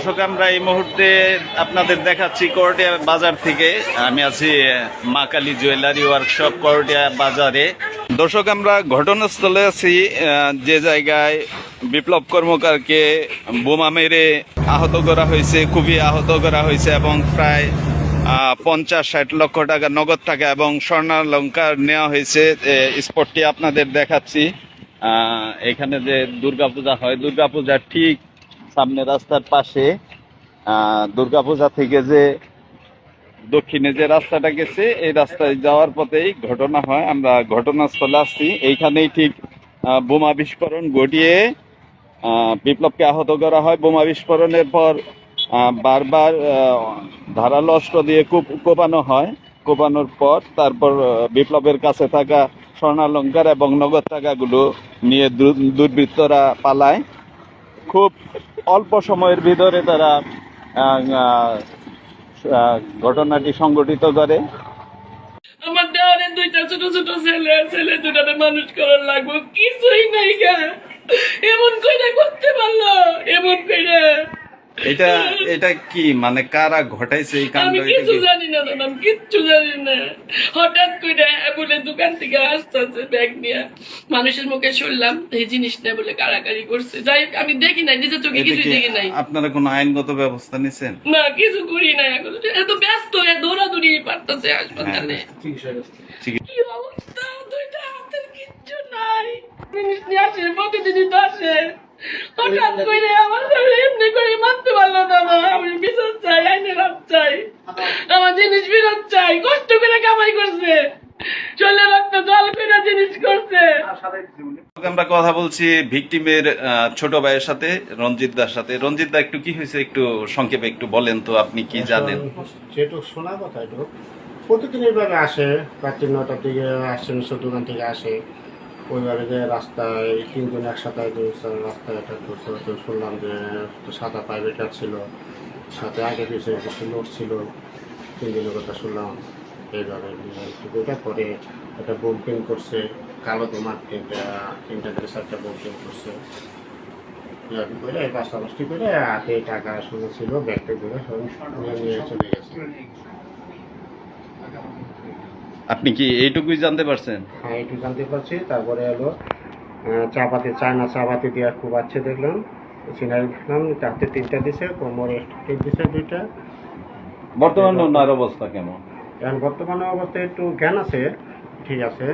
দর্শক, আমরা এই মুহূর্তে আপনাদের দেখাচ্ছি করটিয়া বাজার থেকে। আমি আছি মা কালী জুয়েলারি ওয়ার্কশপ করটিয়া বাজারে। দর্শক, আমরা ঘটনাস্থলে আছি, যে জায়গায় বিপ্লব কর্মকারকে বোমা মেরে আহত করা হয়েছে, খুবই আহত করা হয়েছে এবং প্রায় 50-60 লক্ষ টাকা নগদ টাকা এবং স্বর্ণালঙ্কার নেওয়া হয়েছে। স্পটটি আপনাদের দেখাচ্ছি। এখানে যে দুর্গাপূজা হয়, দুর্গাপূজার ঠিক সামনে রাস্তার পাশে, দুর্গাপূজা থেকে যে দক্ষিণে যে রাস্তাটা গেছে, এই রাস্তায় যাওয়ার পথেই ঘটনা হয়। আমরা ঘটনাস্থলে আসছি। এইখানেই ঠিক বোমা বিস্ফোরণ ঘটিয়ে বিপ্লবকে আহত করা হয়। বোমা বিস্ফোরণের পর বারবার ধারালো অস্ত্র দিয়ে কোপানো হয়। কোপানোর পর তারপর বিপ্লবের কাছে থাকা স্বর্ণালঙ্কার এবং নগদ টাকাগুলো নিয়ে দুর্বৃত্তরা পালায়। খুব অল্প সময়ের ভিতরে তারা ঘটনাটি সংগঠিত করে। আমার দেওয়ারের দুইটা ছোট ছোট ছেলে দুটাতে মানুষ করার লাগবো, কিছুই নাই গা। এমন কইরা করতে পারলো, এমন কইরা। এটা কি মানে কারা ঘটাইছে এই কাণ্ড? আমি কিছু জানি না, আমি কিচ্ছু জানি না। হঠাৎ করে বলে দোকান থেকে আসতেছে ব্যাগ নিয়ে, মানুষের মুখে শুনলাম এই জিনিসটা বলে কারাকারি করছে। যাই হোক, আমি দেখি নাই, নিজের চোখে কিছুই দেখি নাই। আপনারা কোনো আইনগত ব্যবস্থা নিছেন? না, কিছু করি না। এখন এত ব্যস্ত হয়ে দৌড়াদৌড়ি পারতেছে হাসপাতালে। কি অবস্থা, দুইটা হাতের কিচ্ছু নাই। জিনিস নিয়ে আসে, প্রতিদিনই তো আসে। হঠাৎ করে আমার শরীরে এমনি করে মারতে পারলো না। আমি বিচার চাই, আইনের হাত চাই, আমার জিনিস ফেরত চাই। কষ্ট করে কামাই করছে, চলে রক্ত জল করে জিনিস করছে। আমরা কথা বলছি ভিকটিমের ছোট ভাইয়ের সাথে, রঞ্জিত দার সাথে। রঞ্জিত দা, একটু কি হয়েছে একটু সংক্ষেপে একটু বলেন তো, আপনি কি জানেন? যেটুক শোনা কথা, একটু প্রতিদিন এইভাবে আসে, রাত্রি 9টার দিকে আসছে, দোকান থেকে আসে। ওইভাবে যে রাস্তায় 3 জন একসাথে রাস্তায় এটা করছে। তো শুনলাম যে সাদা প্রাইভেট কার ছিল, সাথে আগে পিছিয়ে কিছু লোক ছিল। 3 দিনের কথা শুনলাম। এইভাবে পরে একটা বোম প্রিন্ট করছে, কালো তোমার তিনটা থেকে 4টা বোম প্রিন্ট করছে। করে পাশাপাশি করে হাতে টাকা শুনে ছিল, ব্যাগটা করে সব নিয়ে চলে গেছে। আপনি কি এইটুকুই জানতে পারছেন? হ্যাঁ, এইটুকু জানতে পারছি। তারপরে এলো চাপাতি, চায়না চাপাতি দিয়ে খুব আছে দেখলাম, চিনাই দেখলাম। হাতে 3টা দিছে, কোমরে টিপ দিছে 2টা। বর্তমানে ওনার অবস্থা কেমন? এখন বর্তমানে অবস্থায় একটু জ্ঞান আছে, ঠিক আছে,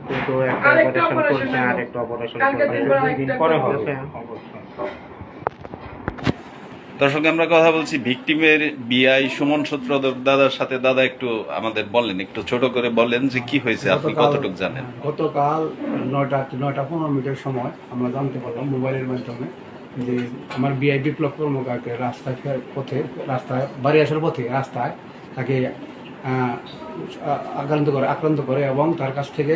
কিন্তু একটা অপারেশন করছে, আর একটা অপারেশন পরে হবে। দর্শক, আমরা কথা বলছি ভিকটিমের বিআই সুমন সূত্রধর দাদার সাথে। দাদা, একটু আমাদের বলেন, একটু ছোট করে বলেন যে কি হয়েছে, আপনি কতটুকু জানেন? গতকাল 9টা-9:15 সময় আমরা জানতে পারলাম মোবাইলের মাধ্যমে যে আমার বিআই বিপ্লব কর্মকারকে রাস্তায় পথে, রাস্তায় বাড়ি আসার পথে রাস্তায় তাকে আক্রান্ত করে এবং তার কাছ থেকে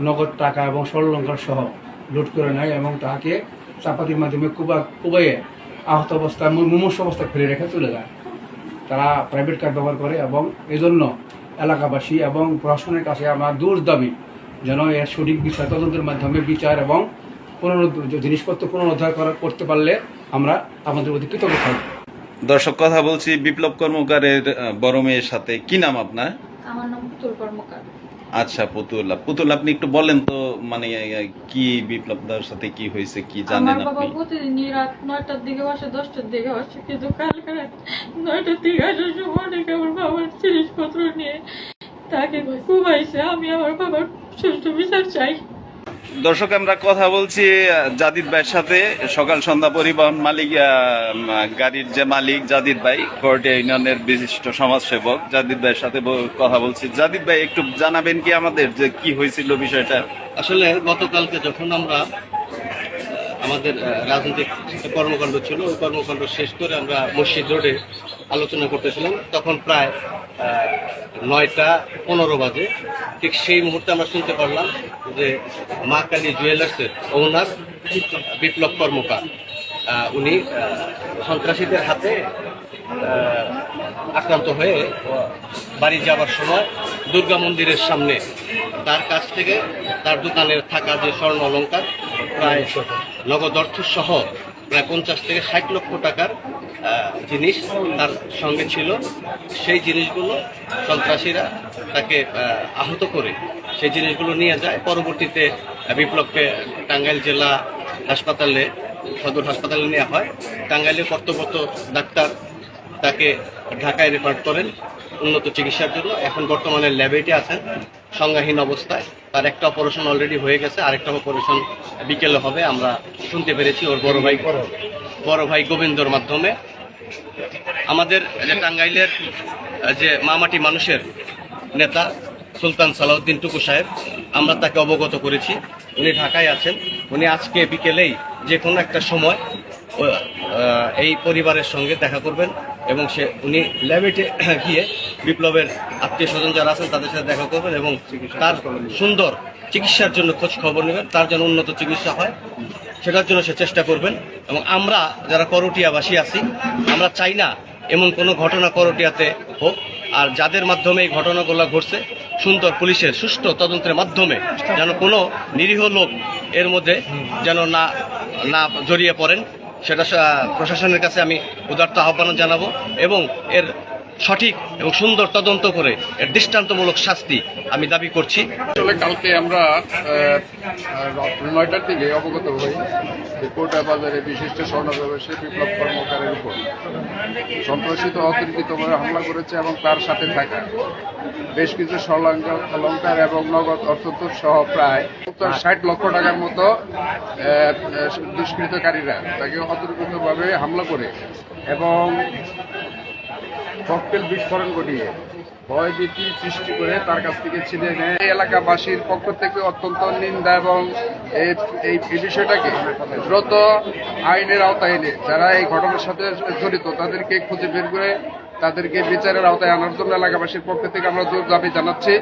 নগদ টাকা এবং স্বর্ণালঙ্কার সহ লুট করে নেয় এবং তাকে চাপাতির মাধ্যমে কুবাইয়ে আহত অবস্থায়, মুমূর্ষু অবস্থায় ফেলে রেখে চলে যায়। তারা প্রাইভেট কার ব্যবহার করে এবং এজন্য এলাকাবাসী এবং প্রশাসনের কাছে আমার দূর দাবি যেন এর সঠিক বিষয় তদন্তের মাধ্যমে বিচার এবং জিনিসপত্র পুনরুদ্ধার করতে পারলে আমরা আমাদের প্রতি কৃতজ্ঞ থাকব। দর্শক, কথা বলছি বিপ্লব কর্মকারের বড় মেয়ের সাথে। কি নাম আপনার? আমার নাম পুতুল কর্মকার। আচ্ছা, পুতুল, আপনি একটু বলেন তো, মানে কি বিপ্লবদার সাথে কি হয়েছে, কি জানেন আমার বাবা আপনি? প্রতিদিনই রাত 9টার দিকে আসে, 10টার দিকে আসে, কিন্তু কালকে রাত 9টার দিকে আসার সময় দেখে আমার বাবার জিনিসপত্র নিয়ে তাকে কুবাইছে। আমি আমার বাবার সুষ্ঠু বিচার চাই। দর্শক, আমরা কথা বলছি জাদিদ ভাইয়ের সাথে। সকাল সন্ধ্যা পরিবহন মালিক, গাড়ির যে মালিক জাদিদ ভাই, করটিয়া ইউনিয়নের বিশিষ্ট সমাজসেবক জাদিদ ভাইয়ের সাথে কথা বলছি। জাদিদ ভাই, একটু জানাবেন কি আমাদের যে কি হয়েছিল বিষয়টা? আসলে গতকালকে যখন আমরা আমাদের রাজনৈতিক কর্মকাণ্ড ছিল, ওই কর্মকাণ্ড শেষ করে আমরা মসজিদ রোডে আলোচনা করতেছিলাম, তখন প্রায় 9:15 বাজে। ঠিক সেই মুহূর্তে আমরা শুনতে পারলাম যে মা কালী জুয়েলার্সের ওনার বিপ্লব কর্মকার, উনি সন্ত্রাসীদের হাতে আক্রান্ত হয়ে বাড়ি যাবার সময় দুর্গা মন্দিরের সামনে তার কাছ থেকে তার দোকানের থাকা যে স্বর্ণ অলঙ্কার, প্রায় নগদ অর্থ সহ প্রায় 50 থেকে 60 লক্ষ টাকার জিনিস তার সঙ্গে ছিল, সেই জিনিসগুলো সন্ত্রাসীরা তাকে আহত করে সেই জিনিসগুলো নিয়ে যায়। পরবর্তীতে বিপ্লবকে টাঙ্গাইল জেলা হাসপাতালে, সদর হাসপাতালে নেওয়া হয়। টাঙ্গাইলের কর্তব্যরত ডাক্তার তাকে ঢাকায় রেফার করেন উন্নত চিকিৎসার জন্য। এখন বর্তমানে ল্যাবেটে আছেন সংজ্ঞাহীন অবস্থায়। তার একটা অপারেশন অলরেডি হয়ে গেছে, আরেকটা অপারেশন বিকেলে হবে আমরা শুনতে পেরেছি ওর বড় ভাই গোবিন্দর মাধ্যমে। আমাদের যে টাঙ্গাইলের যে মামাটি মানুষের নেতা সুলতান সালাউদ্দিন টুকু সাহেব, আমরা তাকে অবগত করেছি, উনি ঢাকায় আছেন। উনি আজকে বিকেলেই যে কোনো একটা সময় এই পরিবারের সঙ্গে দেখা করবেন এবং উনি ল্যাবেটে গিয়ে বিপ্লবের আত্মীয় স্বজন যারা আছেন তাদের সাথে দেখা করবেন এবং তার সুন্দর চিকিৎসার জন্য খোঁজ খবর নেবেন, তার যেন উন্নত চিকিৎসা হয় সেটার জন্য সে চেষ্টা করবেন। এবং আমরা যারা করটিয়াবাসী আছি, আমরা চাই না এমন কোনো ঘটনা করটিয়াতে হোক। আর যাদের মাধ্যমে এই ঘটনাগুলো ঘটছে, সুন্দর পুলিশের সুষ্ঠু তদন্তের মাধ্যমে যেন কোনো নিরীহ লোক এর মধ্যে যেন না জড়িয়ে পড়েন, সেটা প্রশাসনের কাছে আমি উদার্ত আহ্বান জানাবো এবং এর সঠিক এবং সুন্দর তদন্ত করে এর দৃষ্টান্তমূলক শাস্তি আমি দাবি করছি। আসলে কালকে আমরা 9টার দিকে অবগত হই যে কোটা বাজারে বিশিষ্ট স্বর্ণ ব্যবসায়ী বিপ্লব কর্মকারের উপর সন্ত্রাসী অতর্কিতভাবে হামলা করেছে এবং তার সাথে থাকা বেশ কিছু অলঙ্কার এবং নগদ অর্থ সহ প্রায় 60 লক্ষ টাকার মতো দুষ্কৃতকারীরা তাকে অতর্কিতভাবে হামলা করে এবং ককটেল বিস্ফোরণ ঘটিয়ে ভয়ভীতি সৃষ্টি করে তার কাছ থেকে ছিনিয়ে নেয়। এই এলাকাবাসীর পক্ষ থেকে অত্যন্ত নিন্দা এবং এই বিষয়টাকে দ্রুত আইনের আওতায় এনে যারা এই ঘটনার সাথে জড়িত তাদেরকে খুঁজে বের করে তাদেরকে বিচারের আওতায় আনার জন্য এলাকাবাসীর পক্ষ থেকে আমরা জোর দাবি জানাচ্ছি।